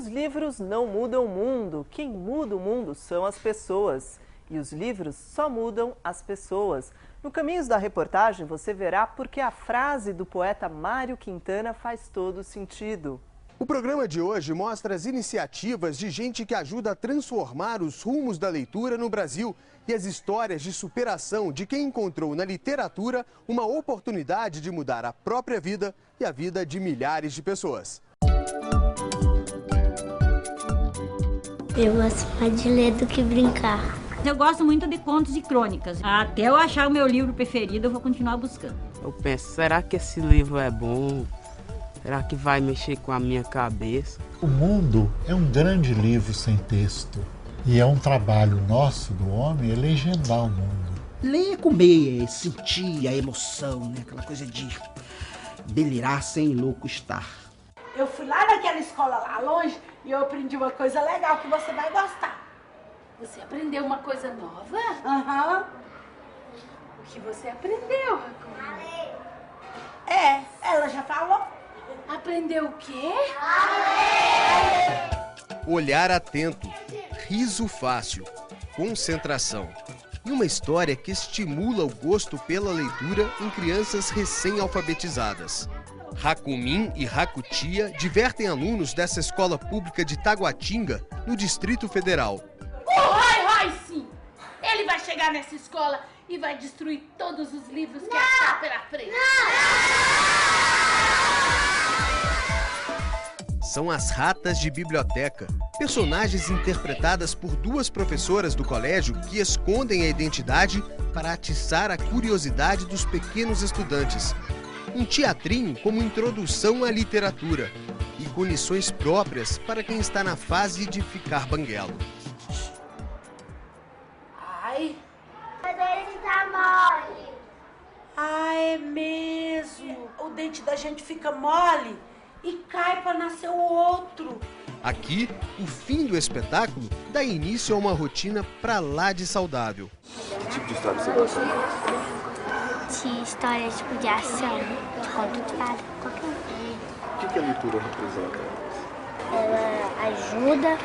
Os livros não mudam o mundo, quem muda o mundo são as pessoas. E os livros só mudam as pessoas. No Caminhos da Reportagem você verá porque a frase do poeta Mário Quintana faz todo sentido. O programa de hoje mostra as iniciativas de gente que ajuda a transformar os rumos da leitura no Brasil e as histórias de superação de quem encontrou na literatura uma oportunidade de mudar a própria vida e a vida de milhares de pessoas. Eu gosto mais de ler do que brincar. Eu gosto muito de contos e crônicas. Até eu achar o meu livro preferido, eu vou continuar buscando. Eu penso, será que esse livro é bom? Será que vai mexer com a minha cabeça? O mundo é um grande livro sem texto. E é um trabalho nosso, do homem, é legendar o mundo. Ler é comer, é sentir a emoção, né? Aquela coisa de delirar sem louco estar. Eu fui lá naquela escola lá longe e eu aprendi uma coisa legal que você vai gostar. Você aprendeu uma coisa nova? Aham. O que você aprendeu, Raccoon? Ela já falou. Aprendeu o quê? Olhar atento, riso fácil, concentração. E uma história que estimula o gosto pela leitura em crianças recém-alfabetizadas. Racumin e Racutia divertem alunos dessa escola pública de Taguatinga, no Distrito Federal. Vai sim! Ele vai chegar nessa escola e vai destruir todos os livros que achar pela frente. São as ratas de biblioteca, personagens interpretadas por duas professoras do colégio que escondem a identidade para atiçar a curiosidade dos pequenos estudantes. Um teatrinho como introdução à literatura e com lições próprias para quem está na fase de ficar banguelo. Ai. Mas ele tá mole. Ah, é mesmo. O dente da gente fica mole e cai para nascer o outro. Aqui, o fim do espetáculo dá início a uma rotina pra lá de saudável. Que tipo de história você gosta? De história tipo de ação, de conto de fada, qualquer um. O que a leitura representa? Ela ajuda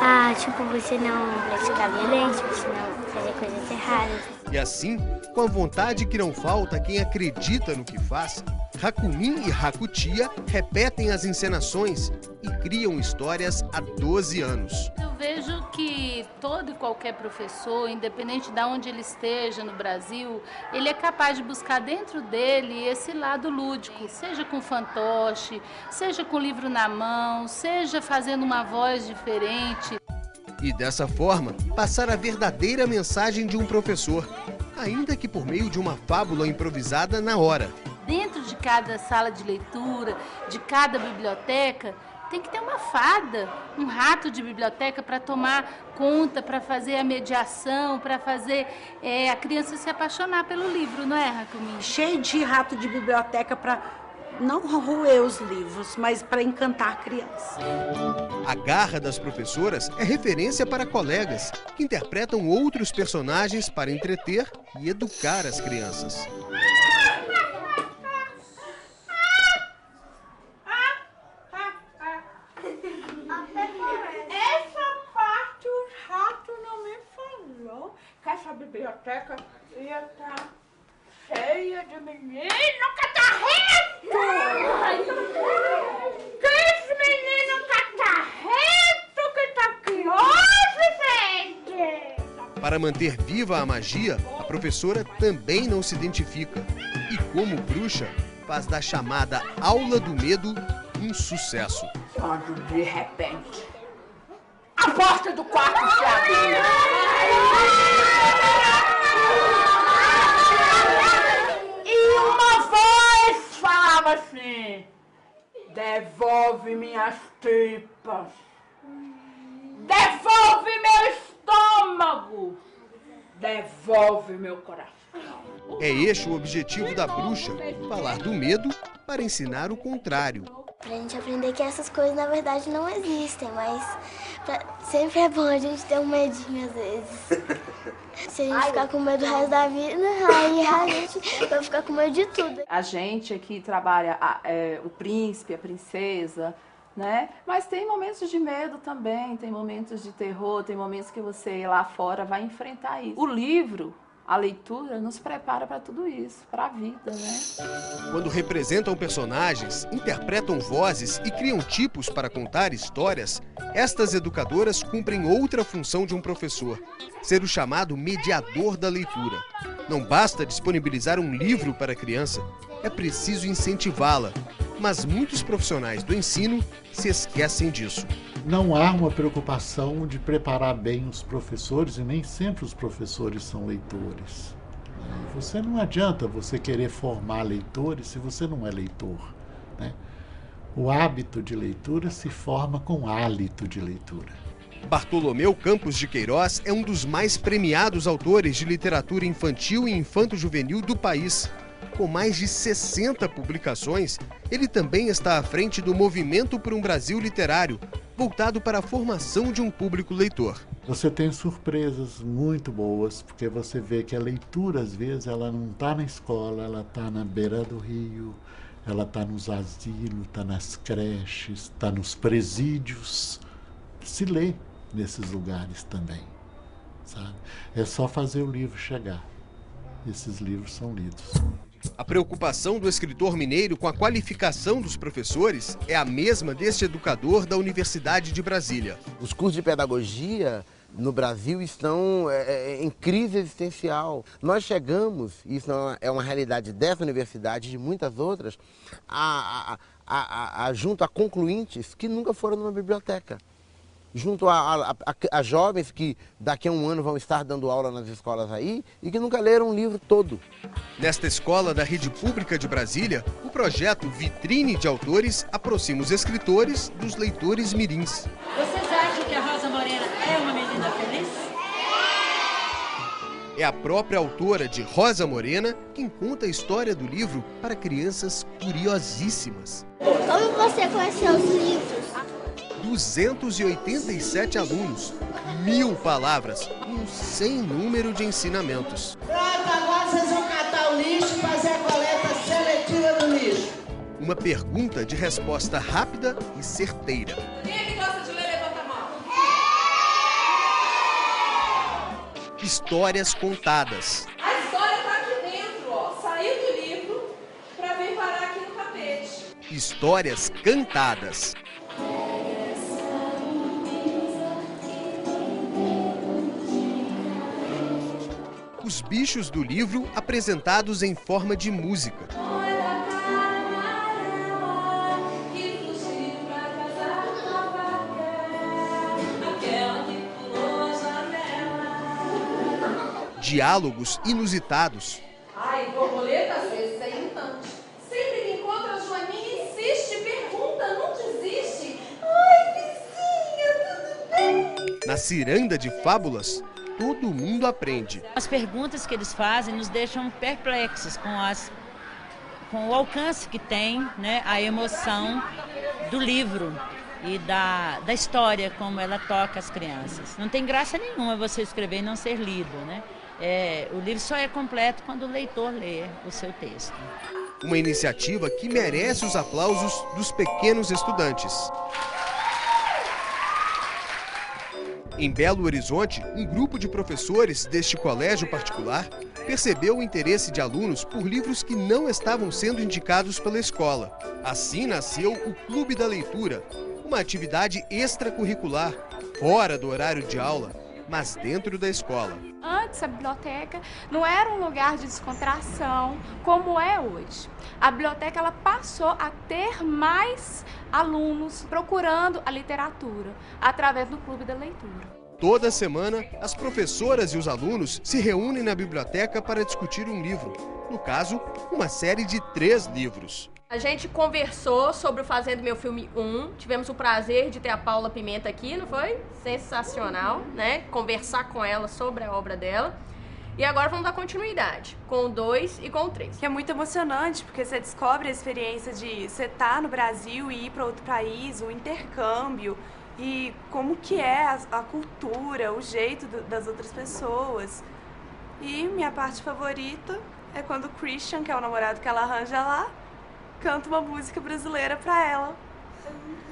a, tipo, você não praticar violência, você não fazer coisas erradas. E assim, com a vontade que não falta a quem acredita no que faz, Racumin e Racutia repetem as encenações e criam histórias há 12 anos. Eu vejo que todo e qualquer professor, independente de onde ele esteja no Brasil, ele é capaz de buscar dentro dele esse lado lúdico, seja com fantoche, seja com livro na mão, seja fazendo uma voz diferente. E dessa forma, passar a verdadeira mensagem de um professor, ainda que por meio de uma fábula improvisada na hora. Dentro de cada sala de leitura, de cada biblioteca, tem que ter uma fada, um rato de biblioteca para tomar conta, para fazer a mediação, para fazer a criança se apaixonar pelo livro, não é, Racumin? Cheio de rato de biblioteca para não roer os livros, mas para encantar a criança. A garra das professoras é referência para colegas que interpretam outros personagens para entreter e educar as crianças. Que essa biblioteca ia estar cheia de menino catarrento! Que esse menino catarrento que tá aqui hoje, gente! Para manter viva a magia, a professora também não se identifica. E como bruxa, faz da chamada Aula do Medo um sucesso. Quando de repente a porta do quarto se abriu. E uma voz falava assim: devolve minhas tripas, devolve meu estômago, devolve meu coração. É este o objetivo da bruxa, falar do medo para ensinar o contrário. Pra gente aprender que essas coisas na verdade não existem, mas sempre é bom a gente ter um medinho às vezes. Se a gente ficar com medo o resto da vida, aí a gente vai ficar com medo de tudo. A gente aqui trabalha o príncipe, a princesa, né? Mas tem momentos de medo também, tem momentos de terror, tem momentos que você lá fora vai enfrentar isso. O livro, a leitura, nos prepara para tudo isso, para a vida, né? Quando representam personagens, interpretam vozes e criam tipos para contar histórias, estas educadoras cumprem outra função de um professor: ser o chamado mediador da leitura. Não basta disponibilizar um livro para a criança, é preciso incentivá-la. Mas muitos profissionais do ensino se esquecem disso. Não há uma preocupação de preparar bem os professores, e nem sempre os professores são leitores. Você não adianta você querer formar leitores se você não é leitor, né? O hábito de leitura se forma com hálito de leitura. Bartolomeu Campos de Queiroz é um dos mais premiados autores de literatura infantil e infanto-juvenil do país. Com mais de 60 publicações, ele também está à frente do Movimento por um Brasil Literário, voltado para a formação de um público leitor. Você tem surpresas muito boas, porque você vê que a leitura, às vezes, ela não está na escola, ela está na beira do rio, ela está nos asilos, está nas creches, está nos presídios. Se lê nesses lugares também, sabe? É só fazer o livro chegar. Esses livros são lidos. A preocupação do escritor mineiro com a qualificação dos professores é a mesma deste educador da Universidade de Brasília. Os cursos de pedagogia no Brasil estão em crise existencial. Nós chegamos, isso não é uma realidade dessa universidade e de muitas outras, junto a concluintes que nunca foram numa biblioteca. Junto a jovens que daqui a um ano vão estar dando aula nas escolas aí e que nunca leram um livro todo. Nesta escola da Rede Pública de Brasília, o projeto Vitrine de Autores aproxima os escritores dos leitores mirins. Vocês acham que a Rosa Morena é uma menina feliz? É a própria autora de Rosa Morena quem conta a história do livro para crianças curiosíssimas. Como você conheceu os livros? 287 alunos, 1000 palavras, um sem número de ensinamentos. Pronto, agora vocês vão catar o lixo e fazer a coleta seletiva do lixo. Uma pergunta de resposta rápida e certeira. Quem é que gosta de ler, levanta a mão. Histórias contadas. A história está aqui dentro, ó. Saiu do livro para vir parar aqui no tapete. Histórias cantadas. Os bichos do livro apresentados em forma de música. Diálogos inusitados. Ai, borboleta às vezes é irritante. Sempre que encontra a Joaninha, insiste, pergunta, não desiste. Ai, vizinha, tudo bem? Na ciranda de fábulas, todo mundo aprende. As perguntas que eles fazem nos deixam perplexos com o alcance que tem, né, a emoção do livro e da história, como ela toca as crianças. Não tem graça nenhuma você escrever e não ser lido, né? O livro só é completo quando o leitor lê o seu texto. Uma iniciativa que merece os aplausos dos pequenos estudantes. Em Belo Horizonte, um grupo de professores deste colégio particular percebeu o interesse de alunos por livros que não estavam sendo indicados pela escola. Assim nasceu o Clube da Leitura, uma atividade extracurricular, fora do horário de aula, mas dentro da escola. Antes, a biblioteca não era um lugar de descontração como é hoje. A biblioteca ela passou a ter mais alunos procurando a literatura através do Clube da Leitura. Toda semana, as professoras e os alunos se reúnem na biblioteca para discutir um livro. No caso, uma série de 3 livros. A gente conversou sobre o Fazendo Meu Filme 1, tivemos o prazer de ter a Paula Pimenta aqui, não foi? Sensacional, né? Conversar com ela sobre a obra dela. E agora vamos dar continuidade com o 2 e com o 3. Que é muito emocionante, porque você descobre a experiência de você estar no Brasil e ir para outro país, o intercâmbio, e como que é a cultura, o jeito das outras pessoas. E minha parte favorita é quando o Christian, que é o namorado que ela arranja lá, canta uma música brasileira pra ela.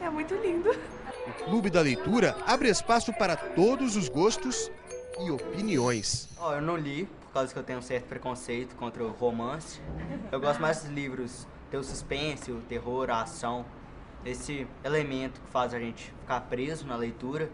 É muito lindo. O Clube da Leitura abre espaço para todos os gostos e opiniões. Eu não li, por causa que eu tenho um certo preconceito contra o romance. Eu gosto mais dos livros, ter o suspense, o terror, a ação, esse elemento que faz a gente ficar preso na leitura.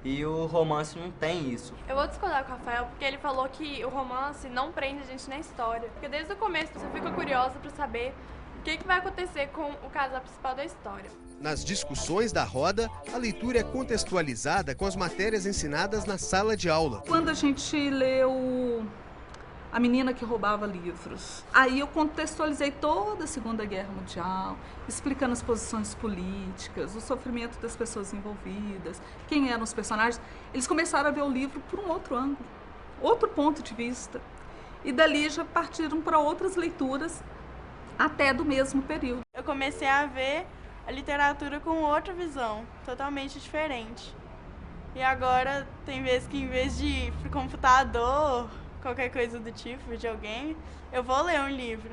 E o romance não tem isso. Eu vou discordar com o Rafael, porque ele falou que o romance não prende a gente na história. Porque desde o começo você fica curiosa para saber o que vai acontecer com o casal principal da história. Nas discussões da roda, a leitura é contextualizada com as matérias ensinadas na sala de aula. Quando a gente leu A Menina que Roubava Livros, aí eu contextualizei toda a Segunda Guerra Mundial, explicando as posições políticas, o sofrimento das pessoas envolvidas, quem eram os personagens. Eles começaram a ver o livro por um outro ângulo, outro ponto de vista. E dali já partiram para outras leituras, até do mesmo período. Eu comecei a ver a literatura com outra visão, totalmente diferente. E agora tem vezes que em vez de ir pro computador, qualquer coisa do tipo, videogame, eu vou ler um livro.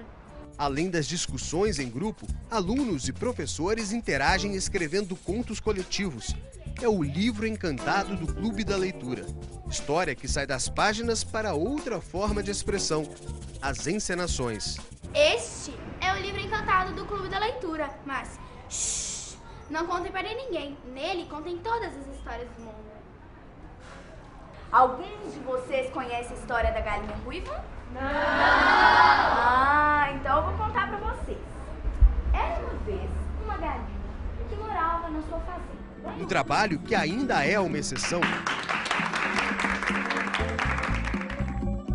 Além das discussões em grupo, alunos e professores interagem escrevendo contos coletivos. É o livro encantado do Clube da Leitura. História que sai das páginas para outra forma de expressão, as encenações. Este é o livro encantado do Clube da Leitura, mas não contem para ninguém. Nele contem todas as histórias do mundo. Alguns de vocês conhecem a história da galinha ruiva? Não! Então eu vou contar para vocês. Era uma vez uma galinha que morava na sua fazenda. Um trabalho que ainda é uma exceção.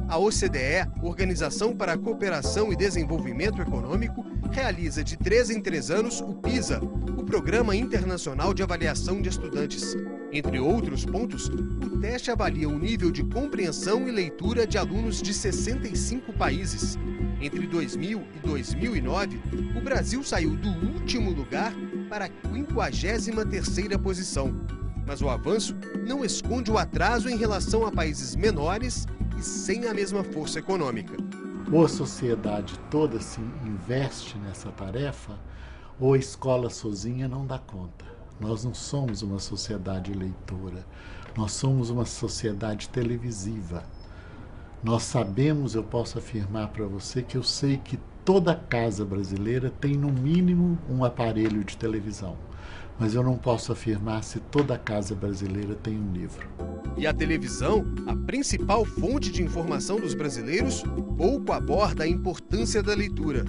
A OCDE, Organização para a Cooperação e Desenvolvimento Econômico, realiza de 3 em 3 anos o PISA, o Programa Internacional de Avaliação de Estudantes. Entre outros pontos, o teste avalia o nível de compreensão e leitura de alunos de 65 países. Entre 2000 e 2009, o Brasil saiu do último lugar para a 53ª posição. Mas o avanço não esconde o atraso em relação a países menores e sem a mesma força econômica. Ou a sociedade toda se investe nessa tarefa, ou a escola sozinha não dá conta. Nós não somos uma sociedade leitora, nós somos uma sociedade televisiva. Nós sabemos, eu posso afirmar para você, que eu sei que toda casa brasileira tem no mínimo um aparelho de televisão. Mas eu não posso afirmar se toda casa brasileira tem um livro. E a televisão, a principal fonte de informação dos brasileiros, pouco aborda a importância da leitura.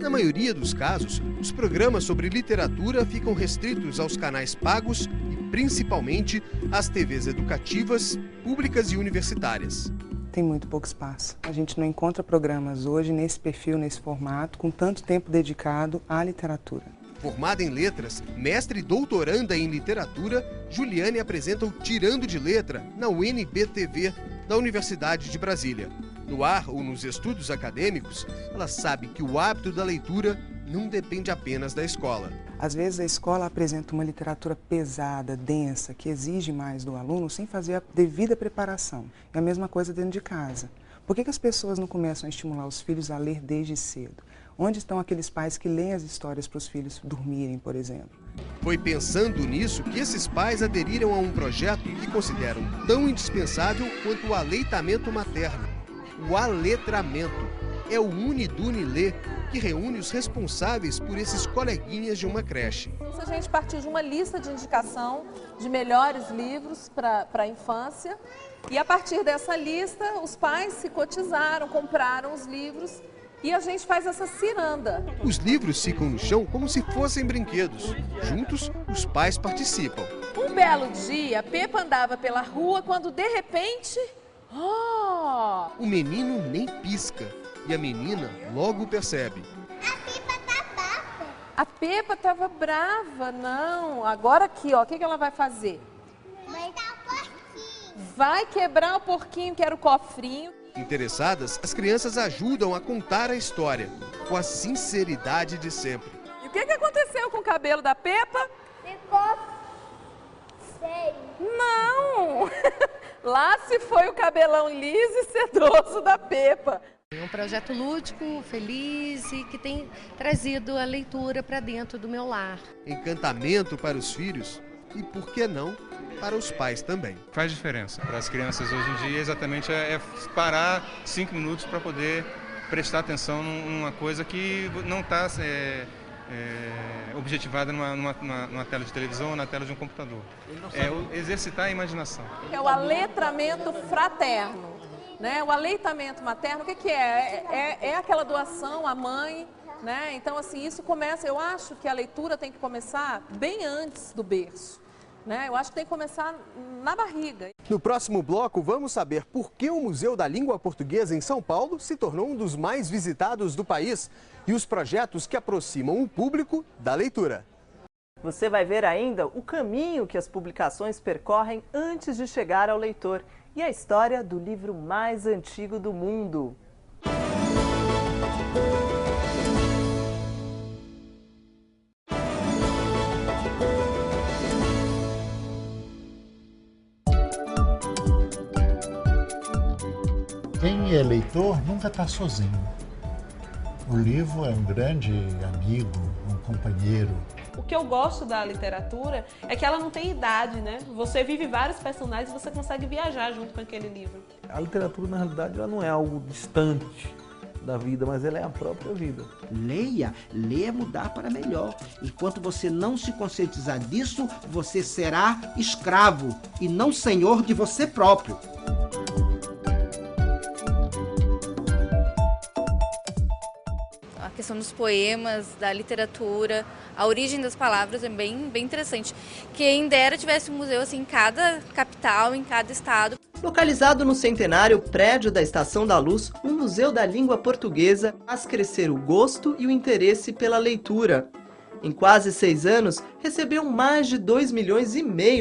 Na maioria dos casos, os programas sobre literatura ficam restritos aos canais pagos e, principalmente, às TVs educativas, públicas e universitárias. Tem muito pouco espaço. A gente não encontra programas hoje nesse perfil, nesse formato, com tanto tempo dedicado à literatura. Formada em letras, mestre e doutoranda em literatura, Juliane apresenta o Tirando de Letra na UNB-TV da Universidade de Brasília. No ar ou nos estudos acadêmicos, ela sabe que o hábito da leitura não depende apenas da escola. Às vezes a escola apresenta uma literatura pesada, densa, que exige mais do aluno sem fazer a devida preparação. É a mesma coisa dentro de casa. Por que as pessoas não começam a estimular os filhos a ler desde cedo? Onde estão aqueles pais que leem as histórias para os filhos dormirem, por exemplo? Foi pensando nisso que esses pais aderiram a um projeto que consideram tão indispensável quanto o aleitamento materno. O aletramento é o Unidunilê, que reúne os responsáveis por esses coleguinhas de uma creche. A gente partiu de uma lista de indicação de melhores livros para a infância e a partir dessa lista os pais se cotizaram, compraram os livros e a gente faz essa ciranda. Os livros ficam no chão como se fossem brinquedos. Juntos, os pais participam. Um belo dia, Pepa andava pela rua quando de repente... O menino nem pisca e a menina logo percebe. A Pepa estava brava, não. Agora aqui, ó, o que ela vai fazer? Vai quebrar o porquinho, que era o cofrinho. Interessadas, as crianças ajudam a contar a história, com a sinceridade de sempre. E o que aconteceu com o cabelo da Pepa? Ficou feio. Não! Lá se foi o cabelão liso e sedoso da Pepa. É um projeto lúdico, feliz e que tem trazido a leitura para dentro do meu lar. Encantamento para os filhos e, por que não, para os pais também. Faz diferença para as crianças hoje em dia, exatamente é parar 5 minutos para poder prestar atenção numa coisa que não está objetivada numa tela de televisão ou na tela de um computador. Exercitar a imaginação. É o aletramento fraterno. Né? O aleitamento materno, o que é? É aquela doação à mãe, né? Então, assim, isso começa, eu acho que a leitura tem que começar bem antes do berço, né? Eu acho que tem que começar na barriga. No próximo bloco, vamos saber por que o Museu da Língua Portuguesa em São Paulo se tornou um dos mais visitados do país e os projetos que aproximam o público da leitura. Você vai ver ainda o caminho que as publicações percorrem antes de chegar ao leitor e a história do livro mais antigo do mundo. Quem é leitor nunca está sozinho. O livro é um grande amigo, um companheiro. O que eu gosto da literatura é que ela não tem idade, né? Você vive vários personagens e você consegue viajar junto com aquele livro. A literatura, na realidade, ela não é algo distante da vida, mas ela é a própria vida. Leia, leia mudar para melhor. Enquanto você não se conscientizar disso, você será escravo e não senhor de você próprio. A questão dos poemas, da literatura, a origem das palavras é bem interessante. Quem dera tivesse um museu assim em cada capital, em cada estado. Localizado no centenário prédio da Estação da Luz, o Museu da Língua Portuguesa faz crescer o gosto e o interesse pela leitura. Em quase 6 anos, recebeu mais de 2,5 milhões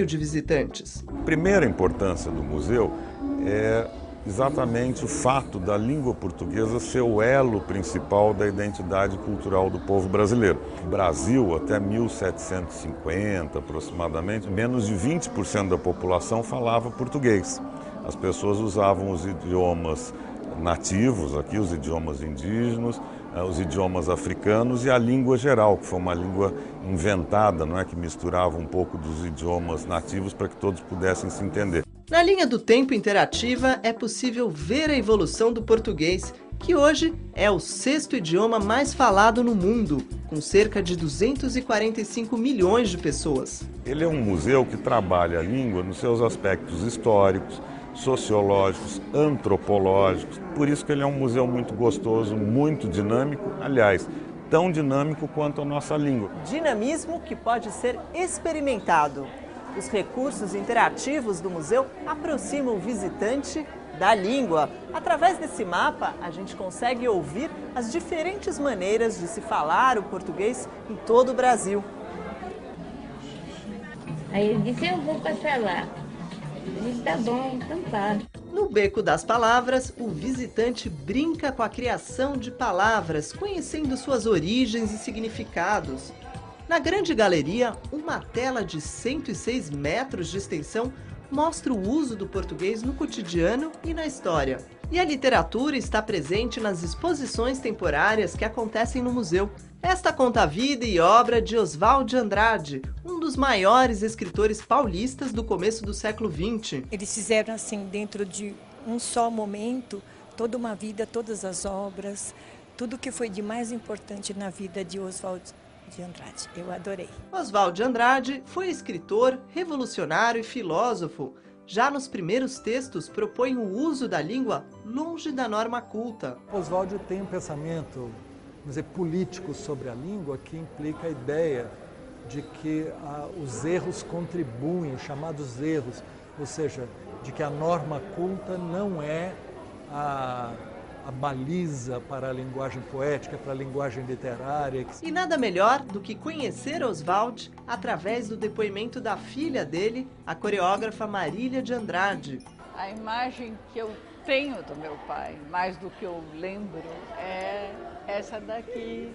de visitantes. A primeira importância do museu é exatamente o fato da língua portuguesa ser o elo principal da identidade cultural do povo brasileiro. No Brasil, até 1750 aproximadamente, menos de 20% da população falava português. As pessoas usavam os idiomas nativos aqui, os idiomas indígenas, os idiomas africanos e a língua geral, que foi uma língua inventada, não é, que misturava um pouco dos idiomas nativos para que todos pudessem se entender. Na linha do tempo interativa é possível ver a evolução do português, que hoje é o 6º idioma mais falado no mundo, com cerca de 245 milhões de pessoas. Ele é um museu que trabalha a língua nos seus aspectos históricos, sociológicos, antropológicos. Por isso que ele é um museu muito gostoso, muito dinâmico, aliás, tão dinâmico quanto a nossa língua. Dinamismo que pode ser experimentado. Os recursos interativos do museu aproximam o visitante da língua. Através desse mapa, a gente consegue ouvir as diferentes maneiras de se falar o português em todo o Brasil. Aí ele disse, eu vou passar lá. Eu disse, tá bom, então tá. No Beco das Palavras, o visitante brinca com a criação de palavras, conhecendo suas origens e significados. Na grande galeria, uma tela de 106 metros de extensão mostra o uso do português no cotidiano e na história. E a literatura está presente nas exposições temporárias que acontecem no museu. Esta conta a vida e obra de Oswald de Andrade, um dos maiores escritores paulistas do começo do século XX. Eles fizeram assim, dentro de um só momento, toda uma vida, todas as obras, tudo que foi de mais importante na vida de Oswald de Andrade. Eu adorei. Oswald de Andrade foi escritor, revolucionário e filósofo. Já nos primeiros textos propõe o uso da língua longe da norma culta. Oswald tem um pensamento, vamos dizer, político sobre a língua que implica a ideia de que os erros contribuem, os chamados erros, ou seja, de que a norma culta não é a baliza para a linguagem poética, para a linguagem literária. E nada melhor do que conhecer Oswald através do depoimento da filha dele, a coreógrafa Marília de Andrade. A imagem que eu tenho do meu pai, mais do que eu lembro, é essa daqui,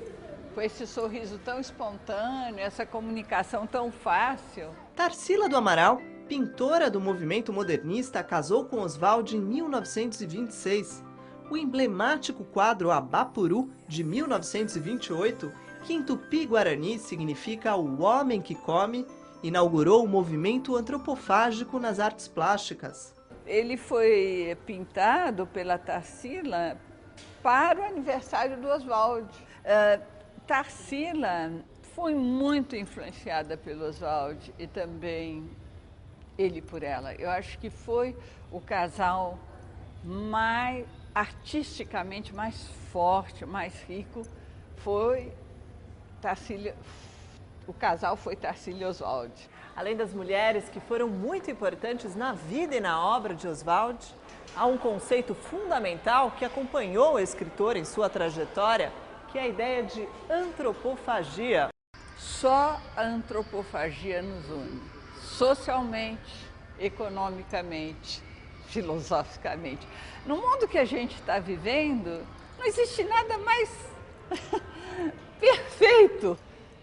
com esse sorriso tão espontâneo, essa comunicação tão fácil. Tarsila do Amaral, pintora do movimento modernista, casou com Oswald em 1926. o emblemático quadro Abapuru, de 1928, que em tupi-guarani significa o homem que come, inaugurou o movimento antropofágico nas artes plásticas. Ele foi pintado pela Tarsila para o aniversário do Oswald. Tarsila foi muito influenciada pelo Oswald e também ele por ela. Eu acho que foi o casal mais artisticamente mais forte, mais rico, foi Tarsila. O casal foi Tarsila e Oswald. Além das mulheres que foram muito importantes na vida e na obra de Oswald, há um conceito fundamental que acompanhou o escritor em sua trajetória, que é a ideia de antropofagia. Só a antropofagia nos une, socialmente, economicamente, filosoficamente. No mundo que a gente está vivendo, não existe nada mais perfeito.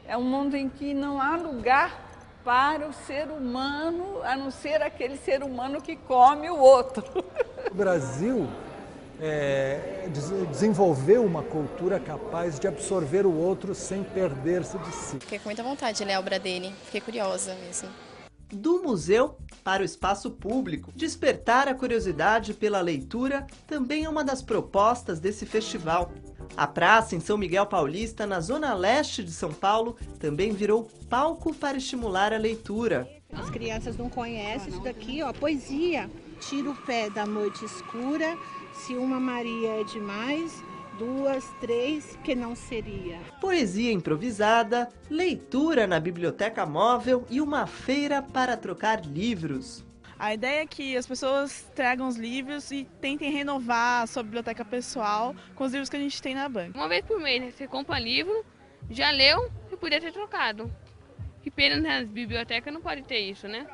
É um mundo em que não há lugar para o ser humano, a não ser aquele ser humano que come o outro. O Brasil desenvolveu uma cultura capaz de absorver o outro sem perder-se de si. Fiquei com muita vontade de ler a obra dele, fiquei curiosa mesmo. Do museu para o espaço público, despertar a curiosidade pela leitura também é uma das propostas desse festival. A praça em São Miguel Paulista, na zona leste de São Paulo, também virou palco para estimular a leitura. As crianças não conhecem isso daqui, ó, poesia. Tira o pé da noite escura, se uma Maria é demais, 2, 3, que não seria. Poesia improvisada, leitura na biblioteca móvel e uma feira para trocar livros. A ideia é que as pessoas tragam os livros e tentem renovar a sua biblioteca pessoal com os livros que a gente tem na banca. Uma vez por mês, né? Você compra livro, já leu e podia ter trocado. Que pena, nas bibliotecas não pode ter isso, né?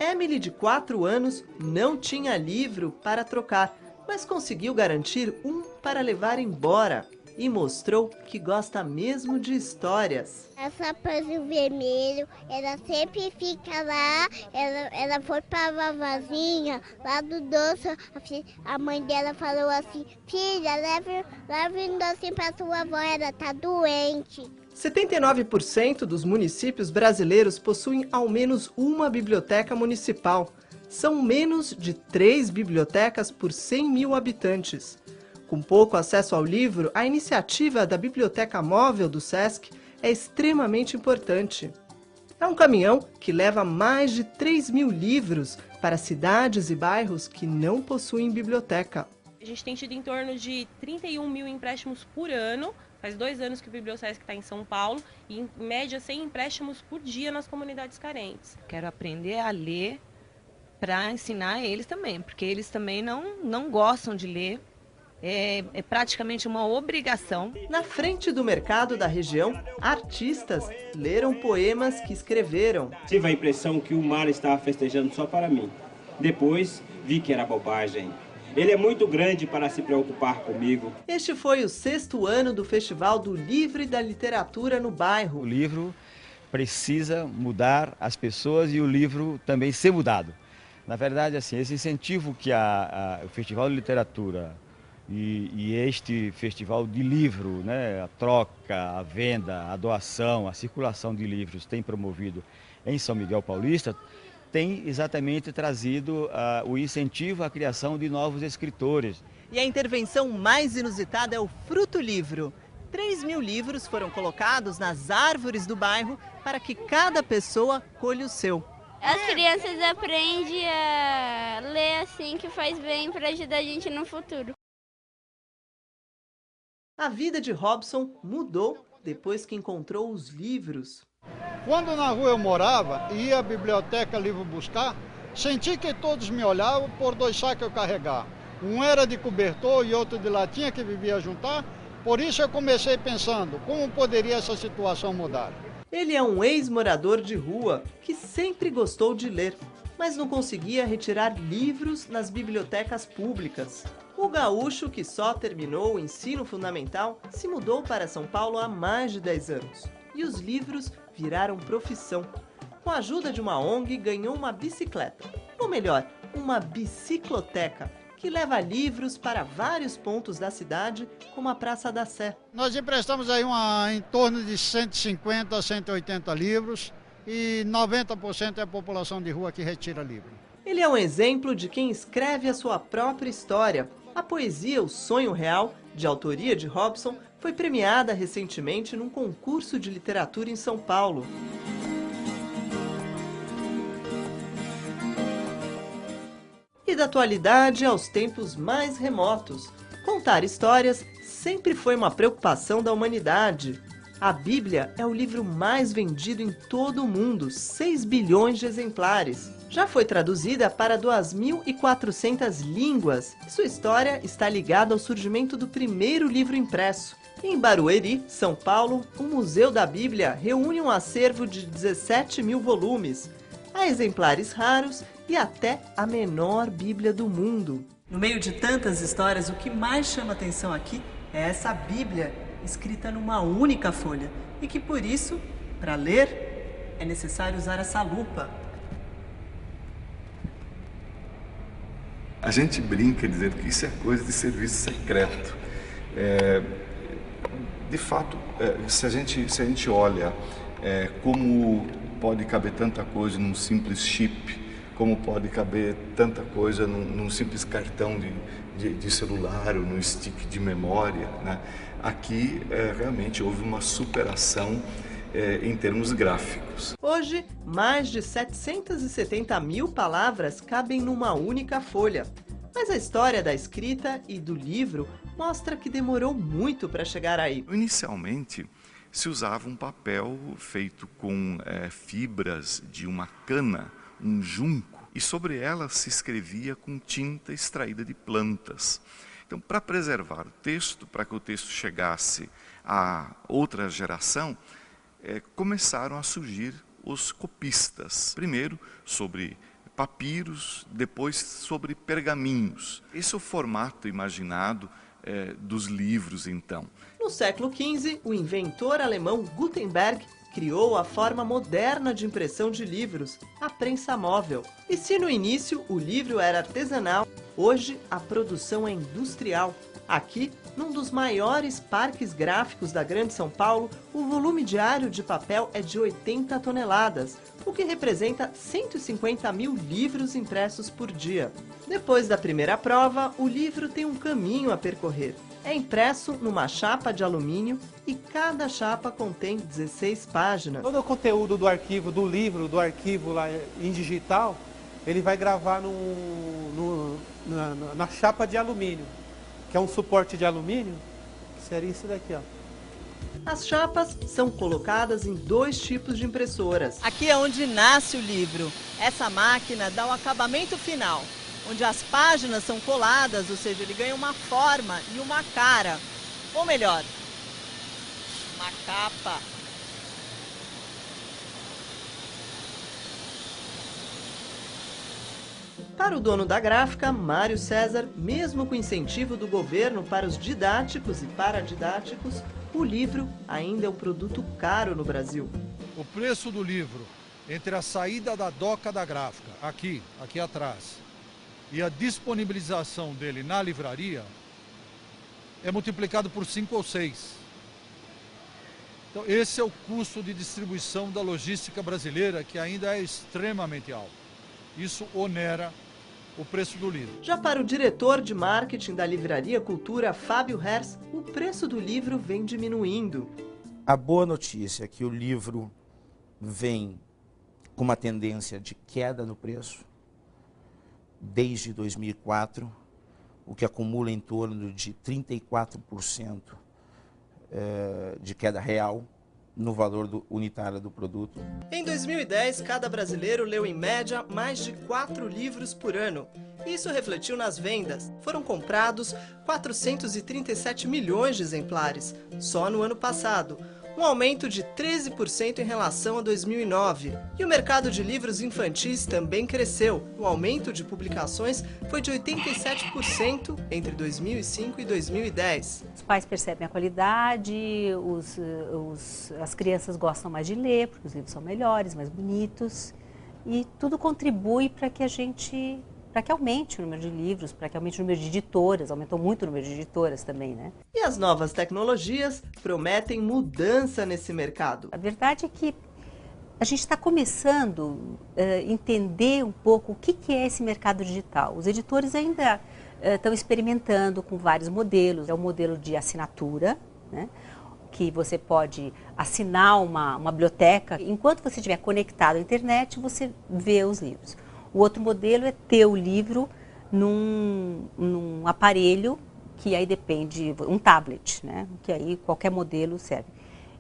Emily, de 4 anos, não tinha livro para trocar, mas conseguiu garantir um para levar embora. E mostrou que gosta mesmo de histórias. Essa pãozinho vermelho, ela sempre fica lá, ela foi para a vovozinha, lá do doce, a mãe dela falou assim, filha, leve um docinho para sua avó, ela tá doente. 79% dos municípios brasileiros possuem ao menos uma biblioteca municipal. São menos de 3 bibliotecas por 100 mil habitantes. Com pouco acesso ao livro, a iniciativa da Biblioteca Móvel do SESC é extremamente importante. É um caminhão que leva mais de 3.000 livros para cidades e bairros que não possuem biblioteca. A gente tem tido em torno de 31 mil empréstimos por ano. Faz 2 anos que o BiblioSesc está em São Paulo e, em média, 100 empréstimos por dia nas comunidades carentes. Quero aprender a ler para ensinar eles também, porque eles também não gostam de ler. É praticamente uma obrigação. Na frente do mercado da região, artistas leram poemas que escreveram. Tive a impressão que o mar estava festejando só para mim. Depois, vi que era bobagem. Ele é muito grande para se preocupar comigo. Este foi o 6º ano do Festival do Livro e da Literatura no bairro. O livro precisa mudar as pessoas e o livro também ser mudado. Na verdade, assim, esse incentivo que o Festival de Literatura e este festival de livro, né, a troca, a venda, a doação, a circulação de livros tem promovido em São Miguel Paulista, tem exatamente trazido o incentivo à criação de novos escritores. E a intervenção mais inusitada é o Fruto Livro. 3.000 livros foram colocados nas árvores do bairro para que cada pessoa colhe o seu. As crianças aprendem a ler assim, que faz bem para ajudar a gente no futuro. A vida de Robson mudou depois que encontrou os livros. Quando na rua eu morava e ia à biblioteca livro buscar, senti que todos me olhavam por 2 sacos que eu carregava. Um era de cobertor e outro de latinha que vivia a juntar. Por isso eu comecei pensando como poderia essa situação mudar. Ele é um ex-morador de rua que sempre gostou de ler, mas não conseguia retirar livros nas bibliotecas públicas. O gaúcho, que só terminou o ensino fundamental, se mudou para São Paulo há mais de 10 anos. E os livros viraram profissão. Com a ajuda de uma ONG, ganhou uma bicicleta. Ou melhor, uma bicicloteca, que leva livros para vários pontos da cidade, como a Praça da Sé. Nós emprestamos aí em torno de 150 a 180 livros e 90% é a população de rua que retira livro. Ele é um exemplo de quem escreve a sua própria história. A poesia O Sonho Real, de autoria de Robson, foi premiada recentemente num concurso de literatura em São Paulo. E da atualidade aos tempos mais remotos, contar histórias sempre foi uma preocupação da humanidade. A Bíblia é o livro mais vendido em todo o mundo, 6 bilhões de exemplares. Já foi traduzida para 2.400 línguas. Sua história está ligada ao surgimento do primeiro livro impresso. Em Barueri, São Paulo, o Museu da Bíblia reúne um acervo de 17 mil volumes. Há exemplares raros e até a menor Bíblia do mundo. No meio de tantas histórias, o que mais chama atenção aqui é essa Bíblia escrita numa única folha. E que por isso, para ler, é necessário usar essa lupa. A gente brinca dizendo que isso é coisa de serviço secreto. De fato, se a gente olha como pode caber tanta coisa num simples chip, como pode caber tanta coisa num simples cartão de celular ou num stick de memória, né? Aqui realmente houve uma superação em termos gráficos. Hoje, mais de 770 mil palavras cabem numa única folha. Mas a história da escrita e do livro mostra que demorou muito para chegar aí. Inicialmente, se usava um papel feito com fibras de uma cana, um junco, e sobre ela se escrevia com tinta extraída de plantas. Então, para preservar o texto, para que o texto chegasse a outra geração, começaram a surgir os copistas. Primeiro sobre papiros, depois sobre pergaminhos. Esse é o formato imaginado dos livros, então. No século XV, o inventor alemão Gutenberg criou a forma moderna de impressão de livros, a prensa móvel. E se no início o livro era artesanal, hoje a produção é industrial. Aqui, num dos maiores parques gráficos da Grande São Paulo, o volume diário de papel é de 80 toneladas, o que representa 150 mil livros impressos por dia. Depois da primeira prova, o livro tem um caminho a percorrer. É impresso numa chapa de alumínio e cada chapa contém 16 páginas. Todo o conteúdo do arquivo, do livro, do arquivo lá em digital, ele vai gravar na chapa de alumínio, que é um suporte de alumínio, que seria isso daqui, ó. As chapas são colocadas em 2 tipos de impressoras. Aqui é onde nasce o livro. Essa máquina dá o acabamento final, onde as páginas são coladas, ou seja, ele ganha uma forma e uma cara. Ou melhor, uma capa. Para o dono da gráfica, Mário César, mesmo com incentivo do governo para os didáticos e paradidáticos, o livro ainda é um produto caro no Brasil. O preço do livro, entre a saída da doca da gráfica, aqui atrás, e a disponibilização dele na livraria, é multiplicado por 5 ou 6. Então, esse é o custo de distribuição da logística brasileira, que ainda é extremamente alto. Isso onera o preço do livro. Já para o diretor de marketing da Livraria Cultura, Fábio Hers, o preço do livro vem diminuindo. A boa notícia é que o livro vem com uma tendência de queda no preço desde 2004, o que acumula em torno de 34% de queda real no valor unitário do produto. Em 2010, cada brasileiro leu em média mais de 4 livros por ano. Isso refletiu nas vendas. Foram comprados 437 milhões de exemplares, só no ano passado. Um aumento de 13% em relação a 2009. E o mercado de livros infantis também cresceu. O aumento de publicações foi de 87% entre 2005 e 2010. Os pais percebem a qualidade, as crianças gostam mais de ler, porque os livros são melhores, mais bonitos. E tudo contribui para que a gente para que aumente o número de livros, para que aumente o número de editoras, aumentou muito o número de editoras também, né? E as novas tecnologias prometem mudança nesse mercado. A verdade é que a gente está começando a entender um pouco o que é esse mercado digital. Os editores ainda estão experimentando com vários modelos. É o modelo de assinatura, né? Que você pode assinar uma biblioteca. Enquanto você estiver conectado à internet, você vê os livros. O outro modelo é ter o livro num aparelho, que aí depende, um tablet, né? Que aí qualquer modelo serve.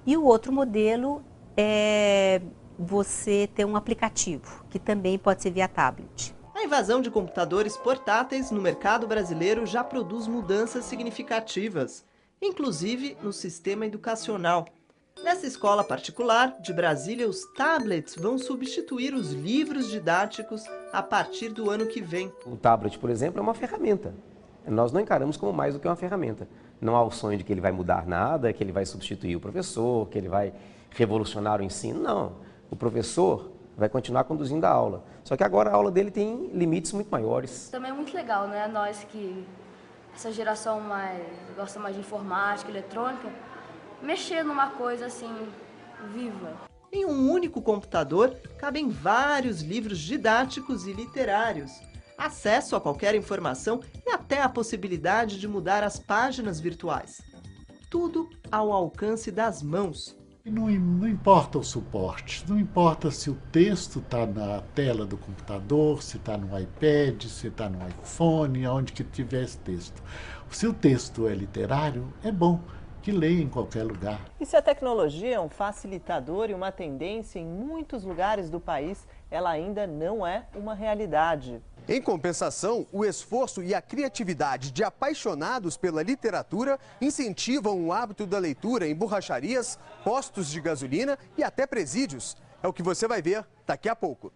E o outro modelo é você ter um aplicativo, que também pode ser via tablet. A invasão de computadores portáteis no mercado brasileiro já produz mudanças significativas, inclusive no sistema educacional. Nessa escola particular de Brasília, os tablets vão substituir os livros didáticos a partir do ano que vem. O tablet, por exemplo, é uma ferramenta. Nós não encaramos como mais do que uma ferramenta. Não há o sonho de que ele vai mudar nada, que ele vai substituir o professor, que ele vai revolucionar o ensino. Não. O professor vai continuar conduzindo a aula. Só que agora a aula dele tem limites muito maiores. Também é muito legal, né? Nós que, essa geração gosta mais de informática, eletrônica, mexer numa coisa assim, viva. Em um único computador, cabem vários livros didáticos e literários, acesso a qualquer informação e até a possibilidade de mudar as páginas virtuais. Tudo ao alcance das mãos. Não importa o suporte, não importa se o texto está na tela do computador, se está no iPad, se está no iPhone, aonde que tiver esse texto. Se o texto é literário, é bom que leia em qualquer lugar. E se a tecnologia é um facilitador e uma tendência em muitos lugares do país, ela ainda não é uma realidade. Em compensação, o esforço e a criatividade de apaixonados pela literatura incentivam o hábito da leitura em borracharias, postos de gasolina e até presídios. É o que você vai ver daqui a pouco.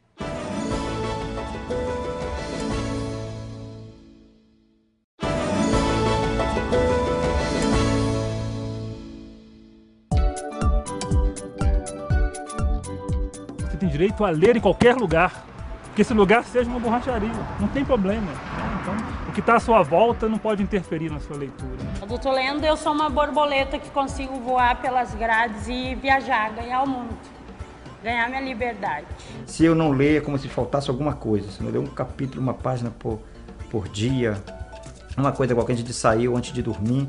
Você tem direito a ler em qualquer lugar. Que esse lugar seja uma borracharia, não tem problema. Né? Então, o que está à sua volta não pode interferir na sua leitura. Quando eu estou lendo, eu sou uma borboleta que consigo voar pelas grades e viajar, ganhar o mundo, ganhar minha liberdade. Se eu não ler, é como se faltasse alguma coisa. Se eu não ler um capítulo, uma página por dia, uma coisa qualquer antes de sair ou antes de dormir,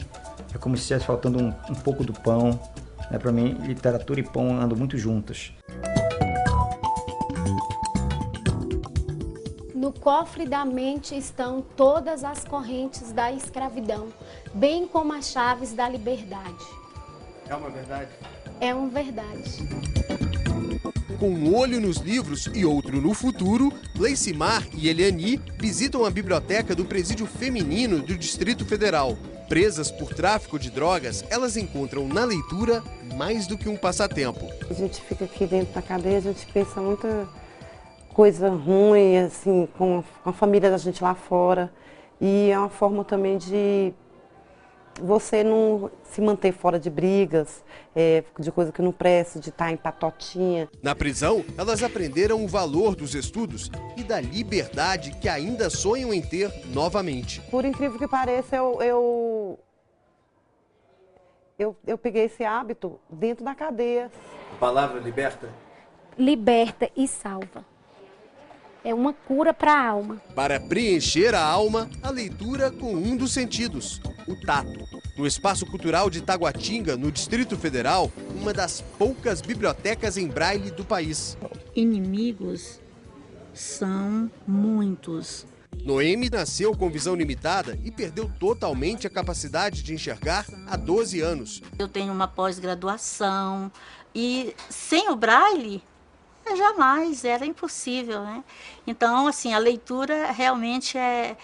é como se estivesse faltando um pouco do pão. Né? Para mim, literatura e pão andam muito juntas. No cofre da mente estão todas as correntes da escravidão, bem como as chaves da liberdade. É uma verdade? É uma verdade. Com um olho nos livros e outro no futuro, Gleicimar e Eliani visitam a biblioteca do Presídio Feminino do Distrito Federal. Presas por tráfico de drogas, elas encontram na leitura mais do que um passatempo. A gente fica aqui dentro da cadeia, a gente pensa muita coisa ruim, assim, com a família da gente lá fora. E é uma forma também de você não se manter fora de brigas, de coisa que não presta, de estar em patotinha. Na prisão, elas aprenderam o valor dos estudos e da liberdade que ainda sonham em ter novamente. Por incrível que pareça, eu peguei esse hábito dentro da cadeia. A palavra liberta? Liberta e salva. É uma cura para a alma. Para preencher a alma, a leitura com um dos sentidos, o tato. No Espaço Cultural de Taguatinga, no Distrito Federal, uma das poucas bibliotecas em braille do país. Inimigos são muitos. Noemi nasceu com visão limitada e perdeu totalmente a capacidade de enxergar há 12 anos. Eu tenho uma pós-graduação e sem o braille, jamais, era impossível, né? Então, assim, a leitura realmente é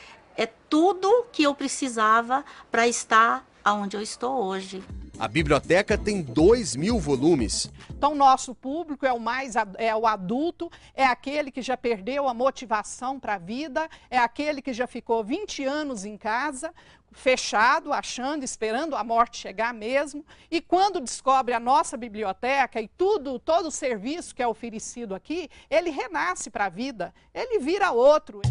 tudo que eu precisava para estar onde eu estou hoje. A biblioteca tem 2.000 volumes. Então, nosso público é o adulto, é aquele que já perdeu a motivação para a vida, é aquele que já ficou 20 anos em casa, fechado, achando, esperando a morte chegar mesmo. E quando descobre a nossa biblioteca e todo o serviço que é oferecido aqui, ele renasce para a vida, ele vira outro.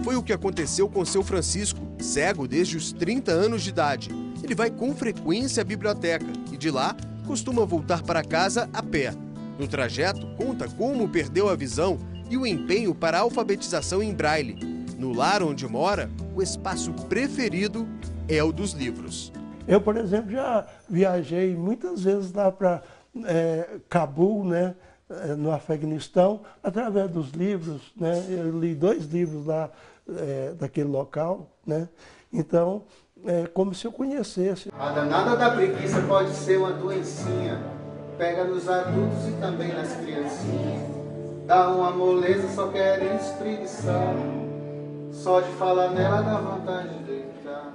Foi o que aconteceu com seu Francisco, cego desde os 30 anos de idade. Ele vai com frequência à biblioteca e de lá costuma voltar para casa a pé. No trajeto, conta como perdeu a visão e o empenho para a alfabetização em braille. No lar onde mora, o espaço preferido é o dos livros. Eu, por exemplo, já viajei muitas vezes lá para Cabul, né, no Afeganistão, através dos livros, né? Eu li 2 livros lá daquele local, né? Então, é como se eu conhecesse. A danada da preguiça pode ser uma doencinha, pega nos adultos e também nas criancinhas. Dá uma moleza, só querem espreguiçar, só de falar nela dá vontade de deitar.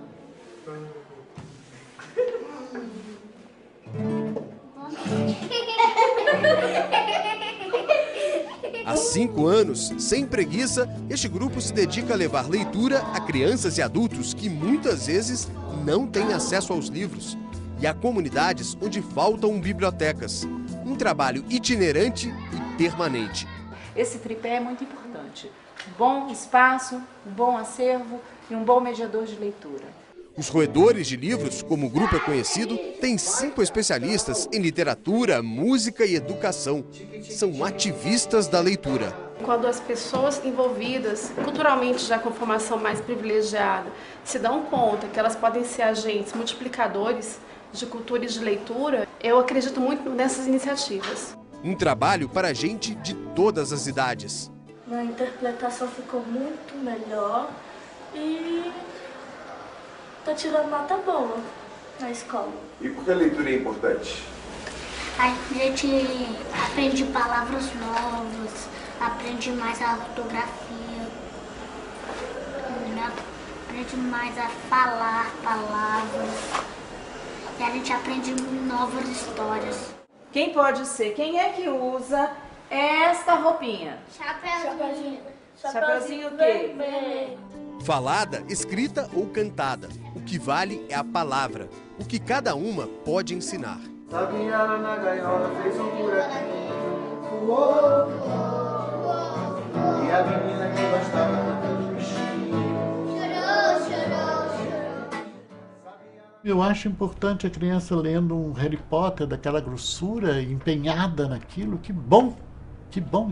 Há 5 anos, sem preguiça, este grupo se dedica a levar leitura a crianças e adultos que muitas vezes não têm acesso aos livros e a comunidades onde faltam bibliotecas. Um trabalho itinerante e permanente. Esse tripé é muito importante. Bom espaço, um bom acervo e um bom mediador de leitura. Os roedores de livros, como o grupo é conhecido, têm 5 especialistas em literatura, música e educação. São ativistas da leitura. Quando as pessoas envolvidas, culturalmente já com formação mais privilegiada, se dão conta que elas podem ser agentes multiplicadores de cultura e de leitura, eu acredito muito nessas iniciativas. Um trabalho para gente de todas as idades. A interpretação ficou muito melhor e tô tirando nota boa na escola. E por que a leitura é importante? A gente aprende palavras novas, aprende mais a ortografia, aprende mais a falar palavras e a gente aprende novas histórias. Quem pode ser? Quem é que usa esta roupinha? Chapeuzinho. Chapeuzinho o quê? Falada, escrita ou cantada. O que vale é a palavra. O que cada uma pode ensinar. Sabiá na gaiola fez um buraquinho. E a menina que gostava cantando bichinho. Eu acho importante a criança lendo um Harry Potter daquela grossura, empenhada naquilo. Que bom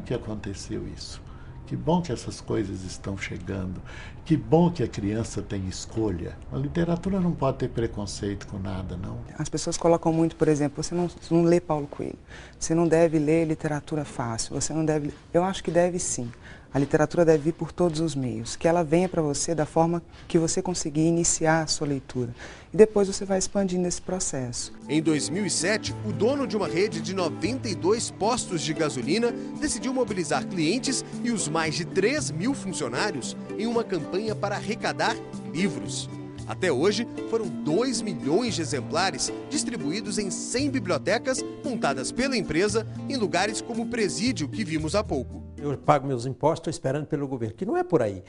que aconteceu isso. Que bom que essas coisas estão chegando. Que bom que a criança tem escolha. A literatura não pode ter preconceito com nada, não. As pessoas colocam muito, por exemplo, você não lê Paulo Coelho. Você não deve ler literatura fácil. Você não deve... Eu acho que deve sim. A literatura deve vir por todos os meios. Que ela venha para você da forma que você conseguir iniciar a sua leitura. E depois você vai expandindo esse processo. Em 2007, o dono de uma rede de 92 postos de gasolina decidiu mobilizar clientes e os mais de 3.000 funcionários em uma campanha para arrecadar livros. Até hoje, foram 2 milhões de exemplares distribuídos em 100 bibliotecas montadas pela empresa em lugares como o presídio que vimos há pouco. Eu pago meus impostos, estou esperando pelo governo, que não é por aí.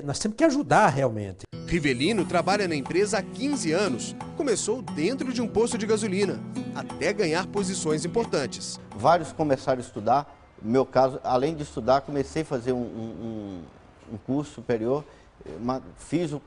Nós temos que ajudar realmente. Rivelino trabalha na empresa há 15 anos. Começou dentro de um posto de gasolina, até ganhar posições importantes. Vários começaram a estudar. No meu caso, além de estudar, comecei a fazer um curso superior.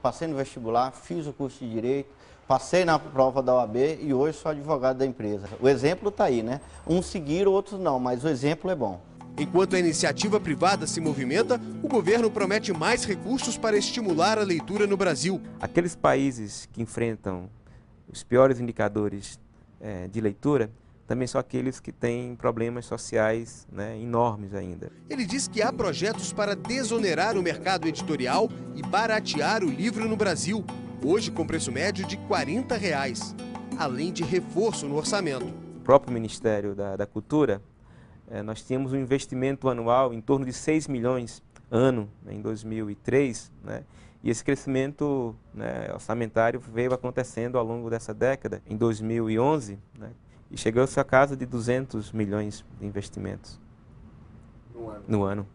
Passei no vestibular, fiz o curso de Direito, passei na prova da OAB e hoje sou advogado da empresa. O exemplo está aí, né? Uns seguiram, outros não, mas o exemplo é bom. Enquanto a iniciativa privada se movimenta, o governo promete mais recursos para estimular a leitura no Brasil. Aqueles países que enfrentam os piores indicadores de leitura também são aqueles que têm problemas sociais, enormes ainda. Ele diz que há projetos para desonerar o mercado editorial e baratear o livro no Brasil, hoje com preço médio de R$ 40, além de reforço no orçamento. O próprio Ministério da Cultura, nós tínhamos um investimento anual em torno de 6 milhões ano, em 2003, e esse crescimento orçamentário veio acontecendo ao longo dessa década. Em 2011, e chegou-se a casa de 200 milhões de investimentos no ano.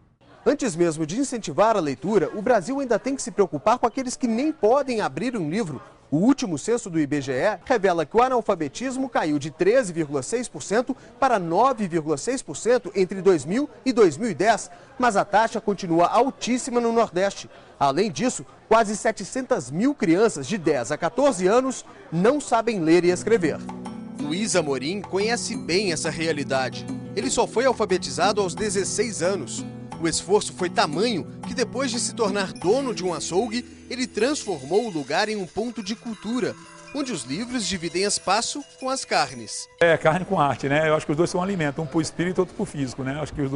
Antes mesmo de incentivar a leitura, o Brasil ainda tem que se preocupar com aqueles que nem podem abrir um livro, O último censo do IBGE revela que o analfabetismo caiu de 13,6% para 9,6% entre 2000 e 2010, mas a taxa continua altíssima no Nordeste. Além disso, quase 700 mil crianças de 10 a 14 anos não sabem ler e escrever. Luiz Amorim conhece bem essa realidade. Ele só foi alfabetizado aos 16 anos. O esforço foi tamanho que, depois de se tornar dono de um açougue, ele transformou o lugar em um ponto de cultura, onde os livros dividem espaço com as carnes. É carne com arte, né? Eu acho que os dois são um alimento, um para o espírito e outro para o físico, né? Eu acho que os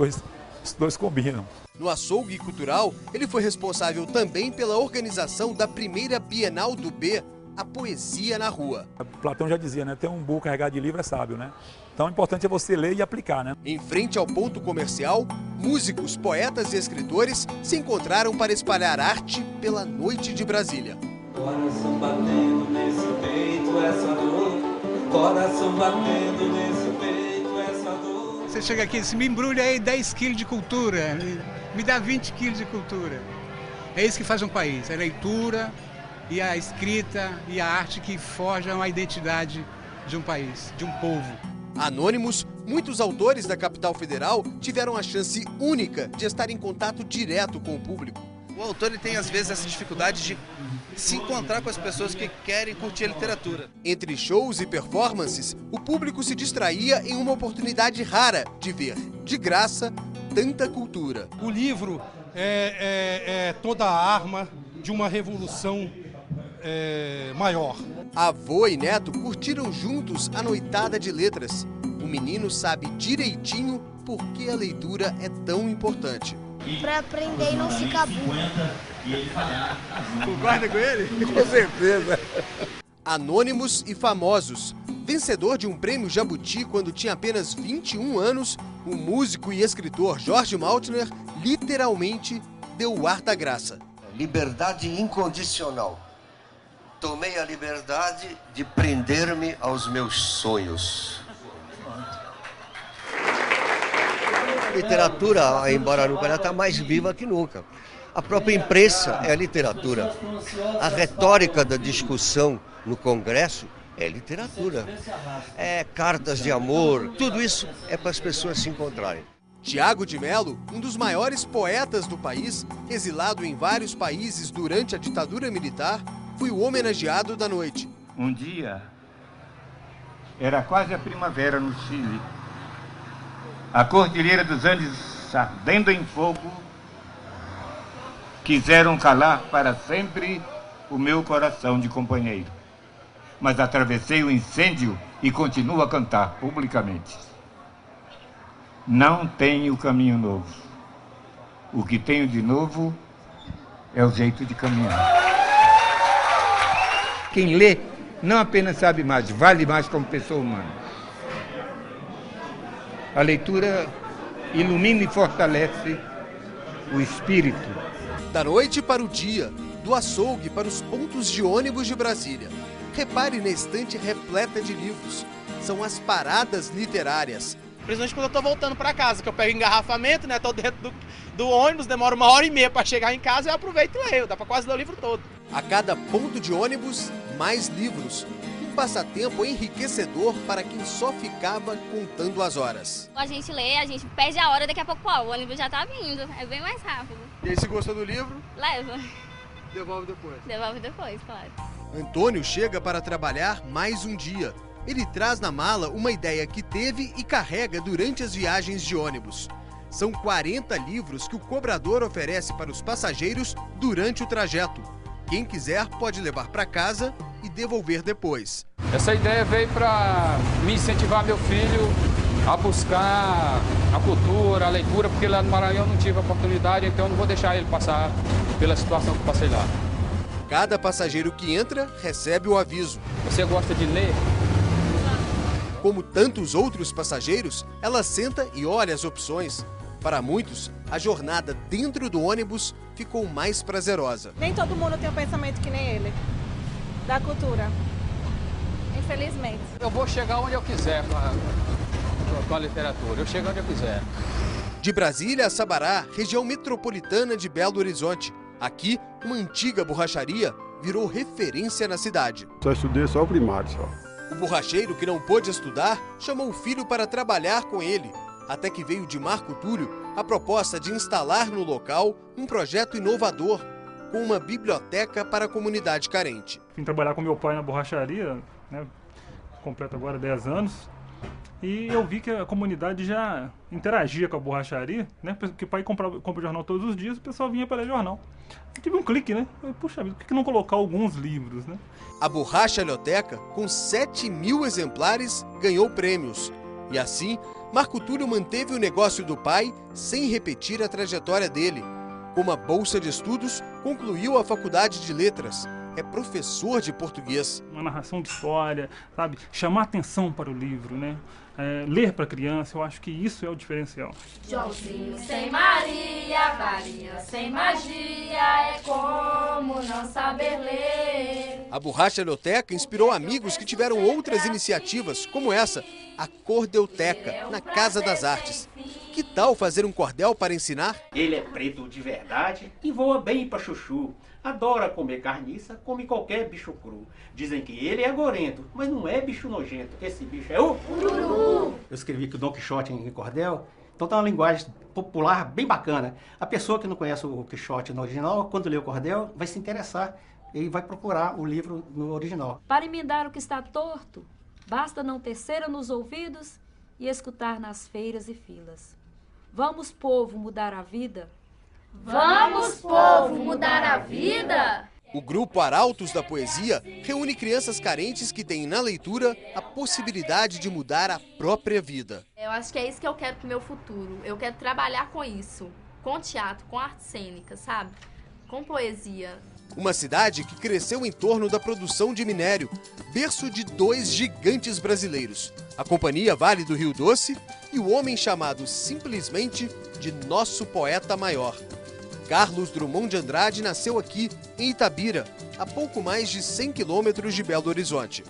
dois combinam. No açougue cultural, ele foi responsável também pela organização da primeira Bienal do B, a poesia na rua. Platão já dizia, né? Ter um burro carregado de livro é sábio, né? Então o importante é você ler e aplicar, né? Em frente ao ponto comercial, músicos, poetas e escritores se encontraram para espalhar arte pela noite de Brasília. Coração batendo nesse peito, essa dor. Coração batendo nesse peito, essa dor. Você chega aqui e diz, me embrulha aí 10 quilos de cultura, me dá 20 quilos de cultura. É isso que faz um país, é a leitura e a escrita e a arte que forjam a identidade de um país, de um povo. Anônimos, muitos autores da capital federal tiveram a chance única de estar em contato direto com o público. O autor ele tem às vezes essa dificuldade de se encontrar com as pessoas que querem curtir a literatura. Entre shows e performances, o público se distraía em uma oportunidade rara de ver, de graça, tanta cultura. O livro é toda a arma de uma revolução maior. Avô e neto curtiram juntos a noitada de letras. O menino sabe direitinho por que a leitura é tão importante. Para aprender e não ficar burro. Concorda com ele? Com certeza. Anônimos e famosos. Vencedor de um prêmio Jabuti quando tinha apenas 21 anos, o músico e escritor Jorge Maltner literalmente deu o ar da graça. Liberdade incondicional. Tomei a liberdade de prender-me aos meus sonhos. A literatura, embora nunca, ela está mais viva que nunca. A própria imprensa é a literatura. A retórica da discussão no Congresso é literatura. É cartas de amor, tudo isso é para as pessoas se encontrarem. Tiago de Mello, um dos maiores poetas do país, exilado em vários países durante a ditadura militar, foi o homenageado da noite. Um dia, era quase a primavera no Chile. A Cordilheira dos Andes ardendo em fogo, quiseram calar para sempre o meu coração de companheiro. Mas atravessei o incêndio e continuo a cantar publicamente. Não tenho caminho novo. O que tenho de novo é o jeito de caminhar. Quem lê não apenas sabe mais, vale mais como pessoa humana. A leitura ilumina e fortalece o espírito. Da noite para o dia, do açougue para os pontos de ônibus de Brasília. Repare na estante repleta de livros. São as paradas literárias. Principalmente quando eu estou voltando para casa, que eu pego engarrafamento, né? Estou dentro do ônibus, demora 1h30 para chegar em casa e eu aproveito e leio. Dá para quase ler o livro todo. A cada ponto de ônibus, mais livros. Um passatempo enriquecedor para quem só ficava contando as horas. A gente lê, a gente perde a hora, daqui a pouco o ônibus já está vindo. É bem mais rápido. E aí, se gostou do livro? Leva. Devolve depois. Devolve depois, claro. Antônio chega para trabalhar mais um dia. Ele traz na mala uma ideia que teve e carrega durante as viagens de ônibus. São 40 livros que o cobrador oferece para os passageiros durante o trajeto. Quem quiser pode levar para casa e devolver depois. Essa ideia veio para me incentivar meu filho a buscar a cultura, a leitura, porque lá no Maranhão eu não tive a oportunidade, então eu não vou deixar ele passar pela situação que eu passei lá. Cada passageiro que entra recebe o aviso. Você gosta de ler? Como tantos outros passageiros, ela senta e olha as opções. Para muitos, a jornada dentro do ônibus ficou mais prazerosa. Nem todo mundo tem um pensamento que nem ele, da cultura, infelizmente. Eu vou chegar onde eu quiser com a literatura, eu chego onde eu quiser. De Brasília a Sabará, região metropolitana de Belo Horizonte. Aqui, uma antiga borracharia virou referência na cidade. Só estudei só o primário, só. O borracheiro, que não pôde estudar, chamou o filho para trabalhar com ele, até que veio de Marco Túlio a proposta de instalar no local um projeto inovador, com uma biblioteca para a comunidade carente. Vim trabalhar com meu pai na borracharia, né, completo agora 10 anos, e eu vi que a comunidade já interagia com a borracharia, né, porque o pai compra jornal todos os dias, o pessoal vinha para ler jornal. Eu tive um clique, né? Puxa vida, por que não colocar alguns livros, né? A Borrachalhoteca, com 7.000 exemplares, ganhou prêmios. E assim, Marco Túlio manteve o negócio do pai sem repetir a trajetória dele. Com uma bolsa de estudos, concluiu a faculdade de letras. É professor de português. Uma narração de história, sabe? Chamar atenção para o livro, né? Ler para a criança, eu acho que isso é o diferencial. Joãozinho sem Maria, Maria sem magia, é como não saber ler. A Borrachalhoteca inspirou amigos que tiveram outras iniciativas, como essa, a Cordeuteca, na Casa das Artes. Que tal fazer um cordel para ensinar? Ele é preto de verdade e voa bem para chuchu. Adora comer carniça, come qualquer bicho cru. Dizem que ele é gorento, mas não é bicho nojento. Esse bicho é o ururu. Eu escrevi que o Dom Quixote em cordel, então tá uma linguagem popular bem bacana. A pessoa que não conhece o Quixote no original, quando lê o cordel, vai se interessar e vai procurar o livro no original. Para emendar o que está torto, basta não ter cera nos ouvidos e escutar nas feiras e filas. Vamos, povo, mudar a vida. Vamos, povo, mudar a vida? O Grupo Arautos da Poesia reúne crianças carentes que têm na leitura a possibilidade de mudar a própria vida. Eu acho que é isso que eu quero pro meu futuro. Eu quero trabalhar com isso, com teatro, com arte cênica, sabe? Com poesia. Uma cidade que cresceu em torno da produção de minério, berço de 2 gigantes brasileiros, a Companhia Vale do Rio Doce e o homem chamado simplesmente de nosso poeta maior. Carlos Drummond de Andrade nasceu aqui, em Itabira, a pouco mais de 100 quilômetros de Belo Horizonte.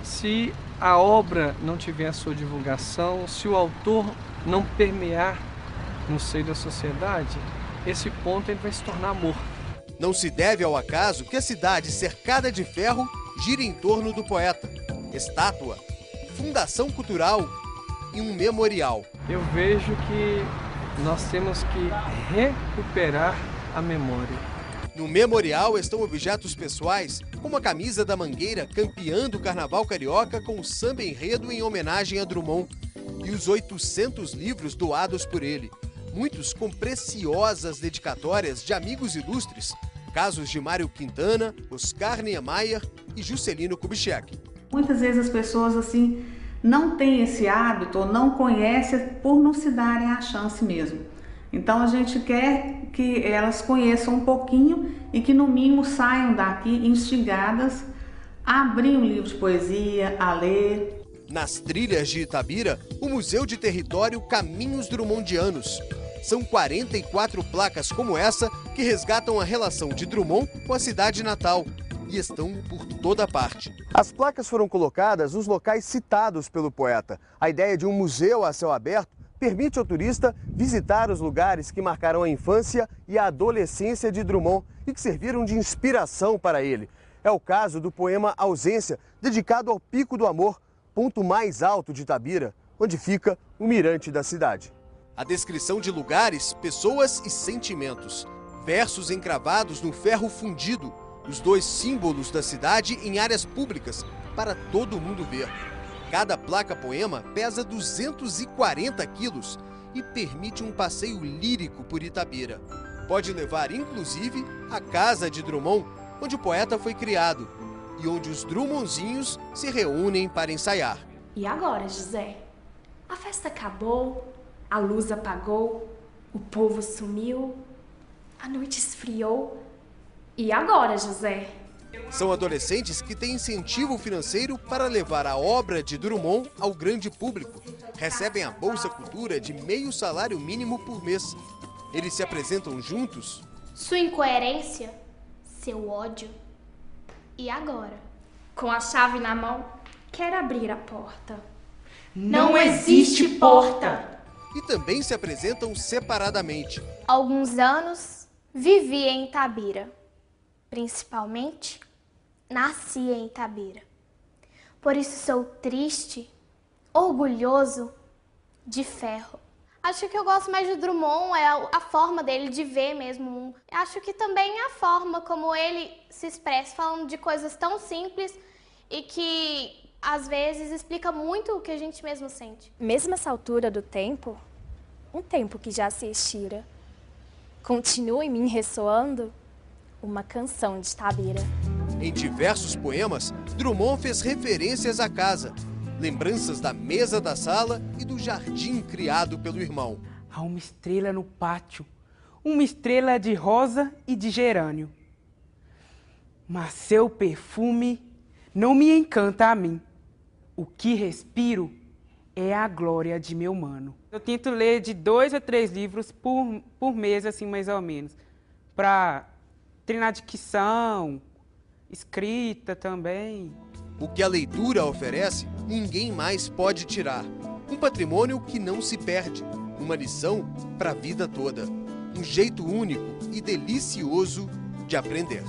Se a obra não tiver a sua divulgação, se o autor não permear no seio da sociedade, esse ponto ele vai se tornar morto. Não se deve ao acaso que a cidade cercada de ferro gira em torno do poeta. Estátua, fundação cultural e um memorial. Eu vejo que nós temos que recuperar a memória. No memorial estão objetos pessoais, como a camisa da Mangueira, campeã do Carnaval Carioca com o samba enredo em homenagem a Drummond, e os 800 livros doados por ele, muitos com preciosas dedicatórias de amigos ilustres, casos de Mário Quintana, Oscar Niemeyer e Juscelino Kubitschek. Muitas vezes as pessoas assim não têm esse hábito ou não conhecem por não se darem a chance mesmo. Então a gente quer que elas conheçam um pouquinho e que no mínimo saiam daqui instigadas a abrir um livro de poesia, a ler. Nas trilhas de Itabira, o Museu de Território Caminhos Drummondianos. São 44 placas como essa que resgatam a relação de Drummond com a cidade natal e estão por toda parte. As placas foram colocadas nos locais citados pelo poeta. A ideia de um museu a céu aberto permite ao turista visitar os lugares que marcaram a infância e a adolescência de Drummond e que serviram de inspiração para ele. É o caso do poema Ausência, dedicado ao Pico do Amor, ponto mais alto de Itabira, onde fica o mirante da cidade. A descrição de lugares, pessoas e sentimentos. Versos encravados no ferro fundido, os 2 símbolos da cidade em áreas públicas, para todo mundo ver. Cada placa-poema pesa 240 quilos e permite um passeio lírico por Itabira. Pode levar, inclusive, à casa de Drummond, onde o poeta foi criado e onde os Drummondzinhos se reúnem para ensaiar. E agora, José? A festa acabou, a luz apagou, o povo sumiu, a noite esfriou. E agora, José? São adolescentes que têm incentivo financeiro para levar a obra de Drummond ao grande público. Recebem a Bolsa Cultura de meio salário mínimo por mês. Eles se apresentam juntos. Sua incoerência, seu ódio. E agora? Com a chave na mão, quer abrir a porta. Não existe porta! E também se apresentam separadamente. Há alguns anos, vivi em Itabira, principalmente nasci em Itabira. Por isso sou triste, orgulhoso, de ferro. Acho que eu gosto mais de Drummond, é a forma dele de ver mesmo. Acho que também a forma como ele se expressa, falando de coisas tão simples e que às vezes explica muito o que a gente mesmo sente. Mesmo essa altura do tempo, um tempo que já se estira, continua em mim ressoando uma canção de Itabira. Em diversos poemas, Drummond fez referências à casa, lembranças da mesa da sala e do jardim criado pelo irmão. Há uma estrela no pátio, uma estrela de rosa e de gerânio. Mas seu perfume não me encanta a mim. O que respiro é a glória de meu mano. Eu tento ler de 2 a 3 livros por mês, assim, mais ou menos, para treinar dicção, escrita também. O que a leitura oferece, ninguém mais pode tirar. Um patrimônio que não se perde, uma lição para a vida toda. Um jeito único e delicioso de aprender.